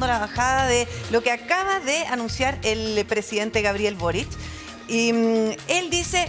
la bajada de lo que acaba de anunciar el presidente Gabriel Boric. Y él dice,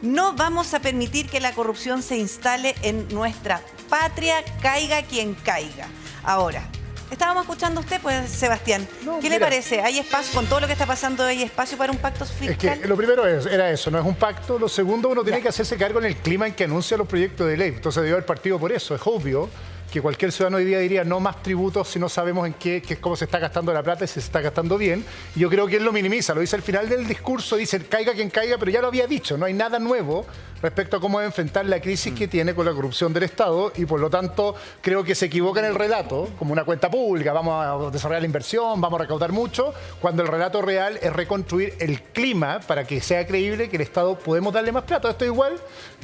no vamos a permitir que la corrupción se instale en nuestra patria, caiga quien caiga. Ahora, estábamos escuchando a usted, pues, Sebastián. ¿Qué le parece? ¿Hay espacio, con todo lo que está pasando, hay espacio para un pacto fiscal? Es que lo primero era eso, no es un pacto. Lo segundo, uno tiene que hacerse cargo en el clima en que anuncia los proyectos de ley. Entonces debió haber partido por eso. Es obvio que cualquier ciudadano hoy día diría no más tributos si no sabemos en cómo se está gastando la plata y si se está gastando bien. Y yo creo que él lo minimiza, lo dice al final del discurso, dice caiga quien caiga, pero ya lo había dicho, no hay nada nuevo respecto a cómo enfrentar la crisis que tiene con la corrupción del Estado y por lo tanto creo que se equivoca en el relato, como una cuenta pública, vamos a desarrollar la inversión, vamos a recaudar mucho, cuando el relato real es reconstruir el clima para que sea creíble que el Estado podemos darle más plata. Esto es igual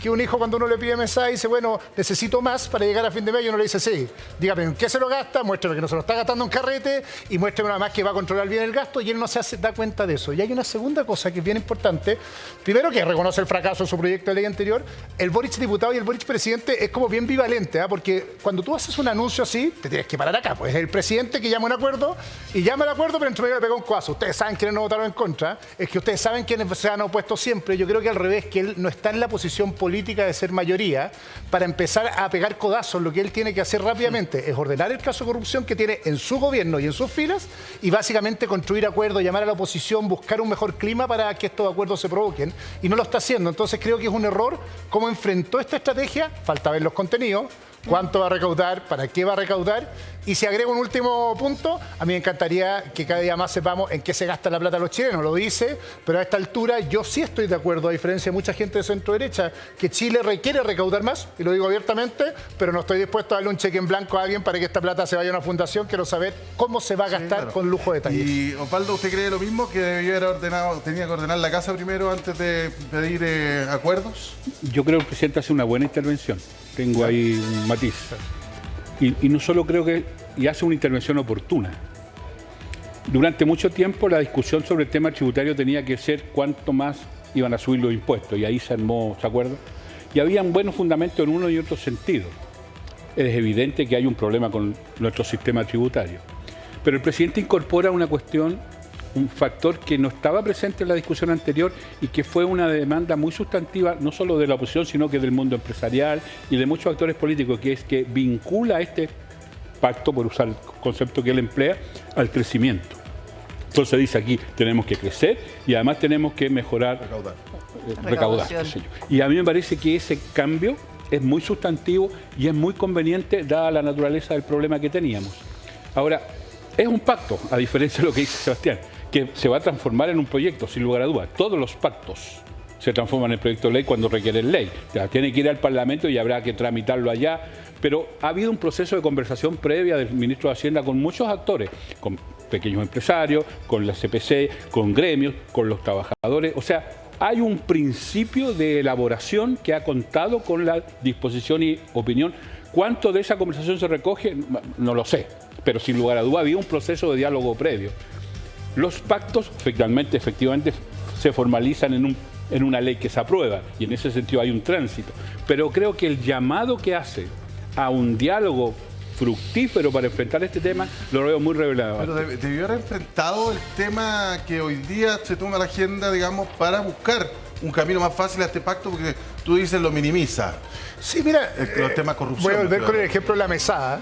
que un hijo cuando uno le pide mensaje y dice, bueno, necesito más para llegar a fin de mes y uno le dice, sí, dígame en qué se lo gasta, muéstrame que no se lo está gastando en carrete y muéstrame nada más que va a controlar bien el gasto y él no da cuenta de eso. Y hay una segunda cosa que es bien importante, primero que reconoce el fracaso de su proyecto de ley anterior, el Boric diputado y el Boric presidente es como bien bivalente, porque cuando tú haces un anuncio así, te tienes que parar acá, pues es el presidente que llama un acuerdo y llama el acuerdo, pero entre medio le pega un coazo. Ustedes saben quiénes no votaron en contra, es que ustedes saben quiénes se han opuesto siempre. Yo creo que al revés, que él no está en la posición política de ser mayoría para empezar a pegar codazos. Lo que él tiene que hacer rápidamente es ordenar el caso de corrupción que tiene en su gobierno y en sus filas y básicamente construir acuerdos, llamar a la oposición, buscar un mejor clima para que estos acuerdos se provoquen y no lo está haciendo. Entonces creo que es un error cómo enfrentó esta estrategia, falta ver los contenidos, cuánto va a recaudar, para qué va a recaudar. Y si agrego un último punto, a mí me encantaría que cada día más sepamos en qué se gasta la plata de los chilenos, lo dice, pero a esta altura yo sí estoy de acuerdo, a diferencia de mucha gente de centro derecha, que Chile requiere recaudar más, y lo digo abiertamente, pero no estoy dispuesto a darle un cheque en blanco a alguien para que esta plata se vaya a una fundación. Quiero saber cómo se va a gastar con lujo de detalles. Y Osvaldo, ¿usted cree lo mismo, que tenía que ordenar la casa primero antes de pedir acuerdos? Yo creo que el presidente hace una buena intervención. Tengo ahí un matiz. Y no solo creo que... Y hace una intervención oportuna. Durante mucho tiempo la discusión sobre el tema tributario tenía que ser cuánto más iban a subir los impuestos. Y ahí se armó, ¿se acuerdan? Y habían buenos fundamentos en uno y otro sentido. Es evidente que hay un problema con nuestro sistema tributario. Pero el presidente incorpora una cuestión, un factor que no estaba presente en la discusión anterior y que fue una demanda muy sustantiva, no solo de la oposición, sino que del mundo empresarial y de muchos actores políticos, que es que vincula este pacto, por usar el concepto que él emplea, al crecimiento. Entonces dice aquí, tenemos que crecer y además tenemos que mejorar, recaudar. Y a mí me parece que ese cambio es muy sustantivo y es muy conveniente dada la naturaleza del problema que teníamos. Ahora, es un pacto, a diferencia de lo que dice Sebastián, que se va a transformar en un proyecto, sin lugar a dudas. Todos los pactos se transforman en proyecto de ley cuando requieren ley. O sea, tiene que ir al Parlamento y habrá que tramitarlo allá. Pero ha habido un proceso de conversación previa del ministro de Hacienda con muchos actores, con pequeños empresarios, con la CPC, con gremios, con los trabajadores. O sea, hay un principio de elaboración que ha contado con la disposición y opinión. ¿Cuánto de esa conversación se recoge? No lo sé, pero sin lugar a duda había un proceso de diálogo previo. Los pactos efectivamente se formalizan en una ley que se aprueba y en ese sentido hay un tránsito. Pero creo que el llamado que hace a un diálogo fructífero para enfrentar este tema lo veo muy revelador. Pero debió haber enfrentado el tema que hoy día se toma la agenda, digamos, para buscar un camino más fácil a este pacto, porque tú dices lo minimiza. Sí, mira, los temas de corrupción. Voy a volver con el ejemplo de la mesada.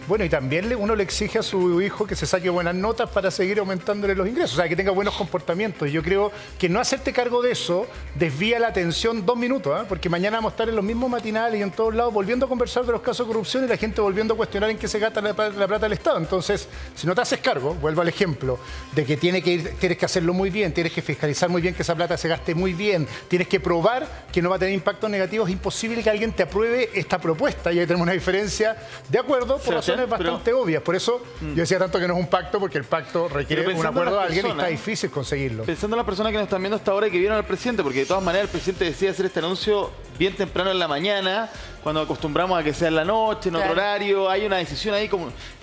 Bueno, y también uno le exige a su hijo que se saque buenas notas para seguir aumentándole los ingresos, o sea, que tenga buenos comportamientos. Yo creo que no hacerte cargo de eso desvía la atención 2 minutos, porque mañana vamos a estar en los mismos matinales y en todos lados volviendo a conversar de los casos de corrupción y la gente volviendo a cuestionar en qué se gasta la plata del Estado. Entonces, si no te haces cargo, vuelvo al ejemplo, de que tienes que hacerlo muy bien, tienes que fiscalizar muy bien que esa plata se gaste muy bien, tienes que probar que no va a tener impactos negativos, es imposible que alguien te apruebe esta propuesta. Y ahí tenemos una diferencia de acuerdo por razones bastante obvias. Por eso yo decía tanto que no es un pacto, porque el pacto requiere un acuerdo de alguien y está difícil conseguirlo. Pensando en las personas que nos están viendo hasta ahora y que vieron al presidente, porque de todas maneras el presidente decide hacer este anuncio bien temprano en la mañana, cuando acostumbramos a que sea en la noche, en otro horario, hay una decisión ahí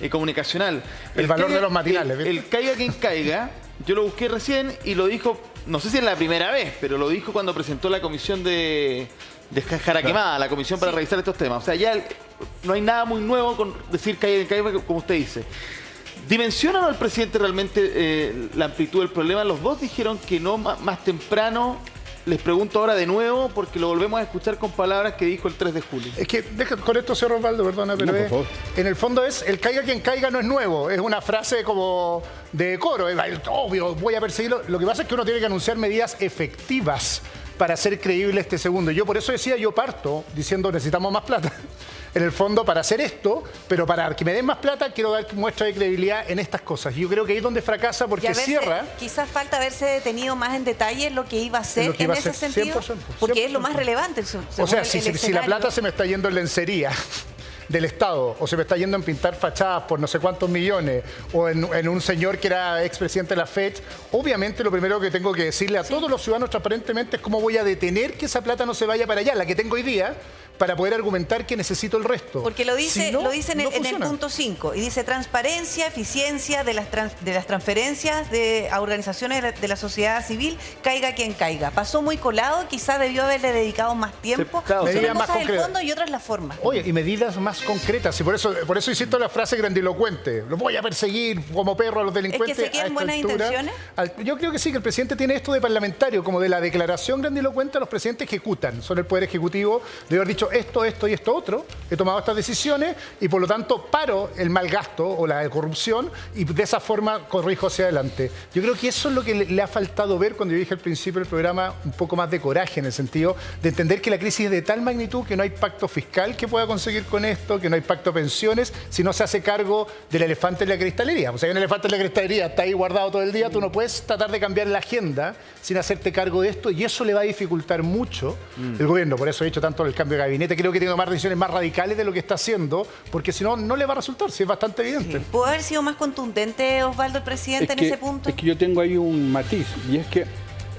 comunicacional. El valor de los matinales. El caiga quien caiga, yo lo busqué recién y lo dijo, no sé si es la primera vez, pero lo dijo cuando presentó la comisión de Jaraquemada, la comisión para revisar estos temas. O sea, ya no hay nada muy nuevo con decir caiga, como usted dice. ¿Dimensionan al presidente realmente la amplitud del problema? Los dos dijeron que no más temprano. Les pregunto ahora de nuevo, porque lo volvemos a escuchar con palabras que dijo el 3 de julio. Es que, con esto cierro, Osvaldo, perdona, pero No, por favor. en el fondo es, el caiga quien caiga no es nuevo, es una frase como de coro, es obvio, voy a perseguirlo. Lo que pasa es que uno tiene que anunciar medidas efectivas para hacer creíble este segundo. Yo por eso decía, yo parto diciendo necesitamos más plata. En el fondo, para hacer esto, pero para que me den más plata, quiero dar muestra de credibilidad en estas cosas. Y yo creo que ahí es donde fracasa porque cierra. Quizás falta haberse detenido más en detalle en lo que iba a hacer en ese sentido, 100%, porque es lo más relevante. O sea, si la plata se me está yendo en lencería del Estado, o se me está yendo en pintar fachadas por no sé cuántos millones, o en un señor que era expresidente de la FED, obviamente lo primero que tengo que decirle a todos los ciudadanos transparentemente es cómo voy a detener que esa plata no se vaya para allá, la que tengo hoy día, para poder argumentar que necesito el resto. Porque lo dice, Si no, lo dice en no el funciona. punto 5, y dice transparencia, eficiencia de las transferencias a organizaciones de la sociedad civil, caiga quien caiga. Pasó muy colado, quizás debió haberle dedicado más tiempo. Sí, claro, Una medidas más cosa es el concretas. fondo y otra es la forma. Oye, y medidas más concretas. Y por eso insisto en la frase grandilocuente. Los voy a perseguir como perro a los delincuentes. ¿Es que se quieren a esta buenas altura. intenciones? Yo creo que sí, que el presidente tiene esto de parlamentario, como de la declaración grandilocuente. Los presidentes ejecutan. Son el poder ejecutivo de haber dicho esto y esto otro. He tomado estas decisiones y por lo tanto paro el mal gasto o la corrupción y de esa forma corrijo hacia adelante. Yo creo que eso es lo que le ha faltado ver cuando yo dije al principio del programa, un poco más de coraje en el sentido de entender que la crisis es de tal magnitud que no hay pacto fiscal que pueda conseguir con esto, que no hay pacto de pensiones, si no se hace cargo del elefante en la cristalería. O sea, que un elefante en la cristalería está ahí guardado todo el día, tú no puedes tratar de cambiar la agenda sin hacerte cargo de esto y eso le va a dificultar mucho el gobierno. Por eso he hecho tanto el cambio de gabinete. Creo que tiene que tomar decisiones más radicales de lo que está haciendo, porque si no, no le va a resultar, si es bastante evidente. Sí. ¿Pudo haber sido más contundente, Osvaldo, el presidente, en ese punto? Es que yo tengo ahí un matiz, y es que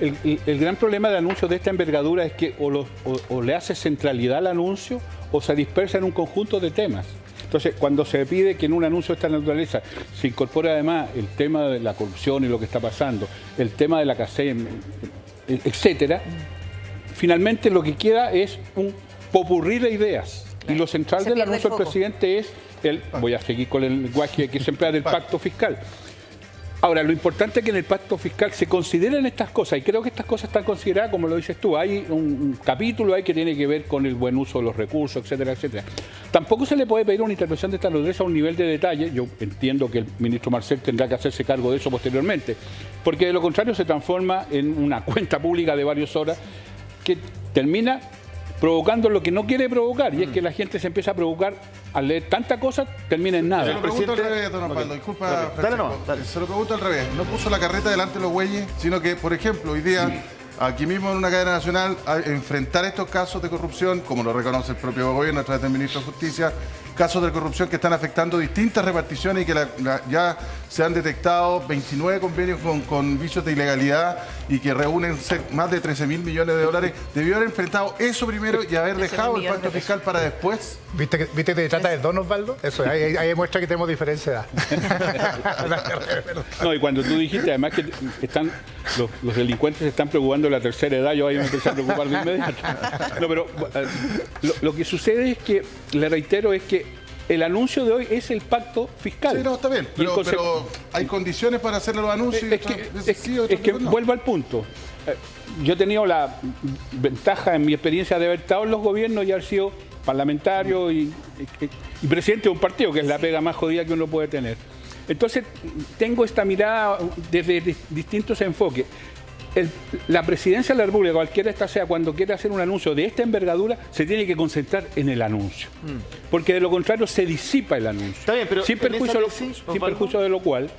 el gran problema de anuncios de esta envergadura es que o le hace centralidad al anuncio o se dispersa en un conjunto de temas. Entonces, cuando se pide que en un anuncio de esta naturaleza se incorpore además el tema de la corrupción y lo que está pasando, el tema de la CACEM, etcétera, finalmente lo que queda es un popurrí de ideas. Y lo central Se del pierde anuncio el del foco. presidente es voy a seguir con el lenguaje que se emplea del pacto fiscal. Ahora, lo importante es que en el pacto fiscal se consideren estas cosas, y creo que estas cosas están consideradas, como lo dices tú, hay un capítulo ahí que tiene que ver con el buen uso de los recursos, etcétera, etcétera. Tampoco se le puede pedir una intervención de esta naturaleza a un nivel de detalle, yo entiendo que el ministro Marcel tendrá que hacerse cargo de eso posteriormente, porque de lo contrario se transforma en una cuenta pública de varias horas que termina provocando lo que no quiere provocar, y es que la gente se empieza a provocar al leer tanta cosa, termina en Se nada. lo pregunto al presidente- revés, don Osvaldo. Disculpa, Dale, Francesco. nomás, dale. Se lo pregunto al revés. No puso la carreta delante de los bueyes, sino que, por ejemplo, hoy día, aquí mismo en una cadena nacional, a enfrentar estos casos de corrupción, como lo reconoce el propio gobierno a través del ministro de Justicia, casos de corrupción que están afectando distintas reparticiones y que ya se han detectado 29 convenios con vicios de ilegalidad y que reúnen más de 13.000 millones de dólares. Debió haber enfrentado eso primero y haber 13.000 dejado el millones pacto de fiscal para después. ¿Viste que te trata de don, Osvaldo? Eso, ahí demuestra que tenemos diferencia de edad. No, y cuando tú dijiste además que están los delincuentes se están preocupando de la tercera edad, yo ahí me empecé a preocupar de inmediato. No, pero lo que sucede es que, le reitero, es que el anuncio de hoy es el pacto fiscal. Sí, no, está bien, Y en pero hay condiciones para hacerle los anuncios. Es que vuelvo al punto. Yo he tenido la ventaja en mi experiencia de haber estado en los gobiernos y haber sido parlamentario y presidente de un partido, que es la pega más jodida que uno puede tener. Entonces, tengo esta mirada desde distintos enfoques. La presidencia de la República, cualquiera esta sea, cuando quiere hacer un anuncio de esta envergadura, se tiene que concentrar en el anuncio. Porque de lo contrario se disipa el anuncio. Está bien, pero sin en esa tesis, sin Osvaldo, perjuicio de lo cual,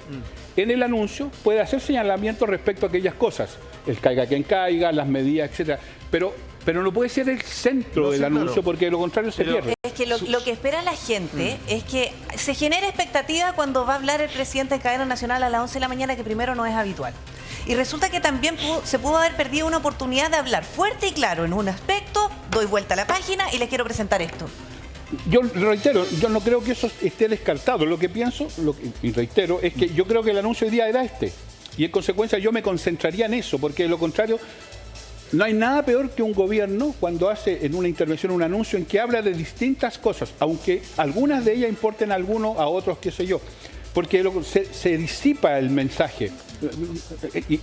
en el anuncio puede hacer señalamientos respecto a aquellas cosas. El caiga quien caiga, las medidas, etcétera. Pero no puede ser el centro No, del sí, anuncio, claro. porque de lo contrario se pierde. Es que lo que espera la gente es que se genere expectativa cuando va a hablar el presidente en cadena nacional a las 11 de la mañana, que primero no es habitual. Y resulta que también se pudo haber perdido una oportunidad de hablar fuerte y claro en un aspecto, doy vuelta a la página y les quiero presentar esto. Yo reitero, yo no creo que eso esté descartado. Lo que pienso, y reitero, es que yo creo que el anuncio hoy día era este. Y en consecuencia yo me concentraría en eso, porque de lo contrario, no hay nada peor que un gobierno cuando hace en una intervención un anuncio en que habla de distintas cosas, aunque algunas de ellas importen a algunos, a otros, qué sé yo. porque se disipa el mensaje. Y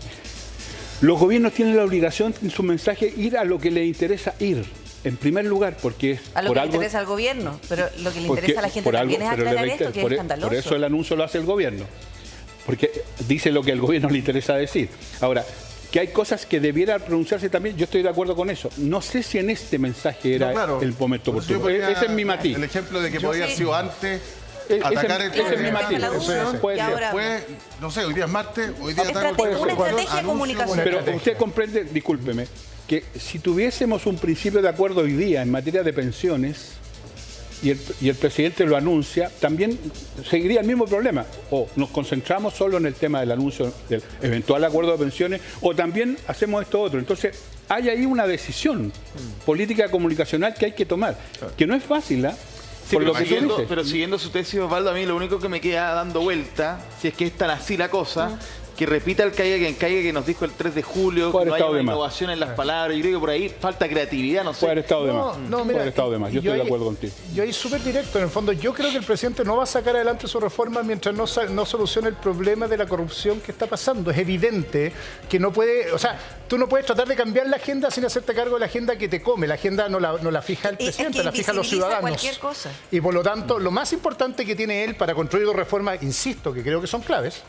los gobiernos tienen la obligación en su mensaje ir a lo que les interesa ir. En primer lugar, porque a lo que le interesa al gobierno, pero lo que le interesa a la gente también es aclarar esto, que es escandaloso. Por eso el anuncio lo hace el gobierno, porque dice lo que al gobierno le interesa decir. Ahora, que hay cosas que debiera pronunciarse también, yo estoy de acuerdo con eso. No sé si en este mensaje era el momento oportuno. Ese es mi matiz. El ejemplo de que podía haber sido antes... atacar ese es mi matiz. Después, no sé, hoy día es martes, hoy día una estrategia de comunicación. Pero usted comprende, discúlpeme, que si tuviésemos un principio de acuerdo hoy día en materia de pensiones y el presidente lo anuncia, también seguiría el mismo problema. O nos concentramos solo en el tema del anuncio del eventual acuerdo de pensiones, o también hacemos esto otro. Entonces, hay ahí una decisión política comunicacional que hay que tomar, que no es fácil, ¿ah? Sí, pero siguiendo su tesis, Osvaldo, a mí lo único que me queda dando vuelta, si es que es tan así la cosa, que repita el caiga que nos dijo el 3 de julio, que no hay una innovación en las palabras. Yo creo que por ahí falta creatividad, no sé. Puede haber estado de más. Puede haber estado de más. Yo estoy de acuerdo contigo. Yo ahí súper directo. En el fondo, yo creo que el presidente no va a sacar adelante su reforma mientras no solucione el problema de la corrupción que está pasando. Es evidente que no puede... O sea, tú no puedes tratar de cambiar la agenda sin hacerte cargo de la agenda que te come. La agenda no la fija el presidente, es que la fijan los ciudadanos. Cualquier cosa. Y por lo tanto, lo más importante que tiene él para construir dos reformas, insisto, que creo que son claves,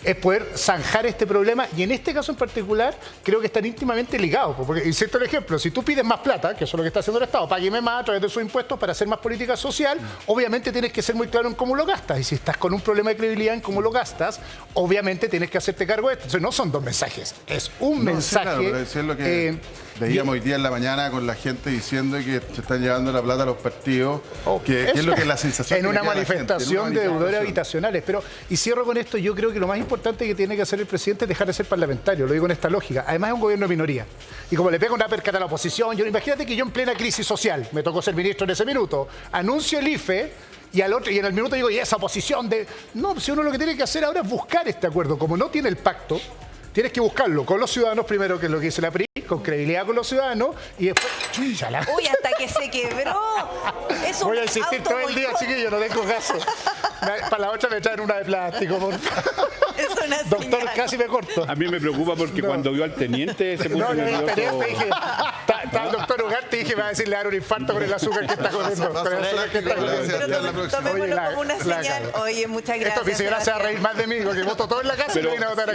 es poder zanjar este problema, y en este caso en particular creo que están íntimamente ligados, porque insisto el ejemplo, si tú pides más plata, que eso es lo que está haciendo el Estado, págueme más a través de sus impuestos para hacer más política social, obviamente tienes que ser muy claro en cómo lo gastas, y si estás con un problema de credibilidad en cómo lo gastas, obviamente tienes que hacerte cargo de esto. Entonces no son dos mensajes, es un mensaje. Sí, claro, pero eso es lo que veíamos hoy día en la mañana con la gente diciendo que se están llevando la plata a los partidos, que es lo que es la sensación. En una manifestación de deudores habitacionales. Pero, y cierro con esto, yo creo que lo más importante que tiene que hacer el presidente es dejar de ser parlamentario, lo digo en esta lógica. Además es un gobierno de minoría. Y como le pega una percata a la oposición, imagínate que yo en plena crisis social, me tocó ser ministro en ese minuto, anuncio el IFE, y en el minuto digo, y esa oposición de... No, si uno lo que tiene que hacer ahora es buscar este acuerdo. Como no tiene el pacto, tienes que buscarlo con los ciudadanos primero, que es lo que dice la PRI, con credibilidad con los ciudadanos, y después... Uy, hasta que se quebró. Voy a insistir todo el día, chiquillo, no tengo caso. Para la otra me traen una de plástico, por favor. Es una Doctor, casi me corto. A mí me preocupa porque cuando vio al teniente se puso nervioso. No, el teniente dije, está el doctor Ugarte, dije, me va a decir, le dar un infarto con el azúcar que está comiendo. Tomémoslo como una señal. Oye, muchas gracias. Esto, mi señora se va a reír más de mí, porque voto todo en la casa y no viene a votar acá.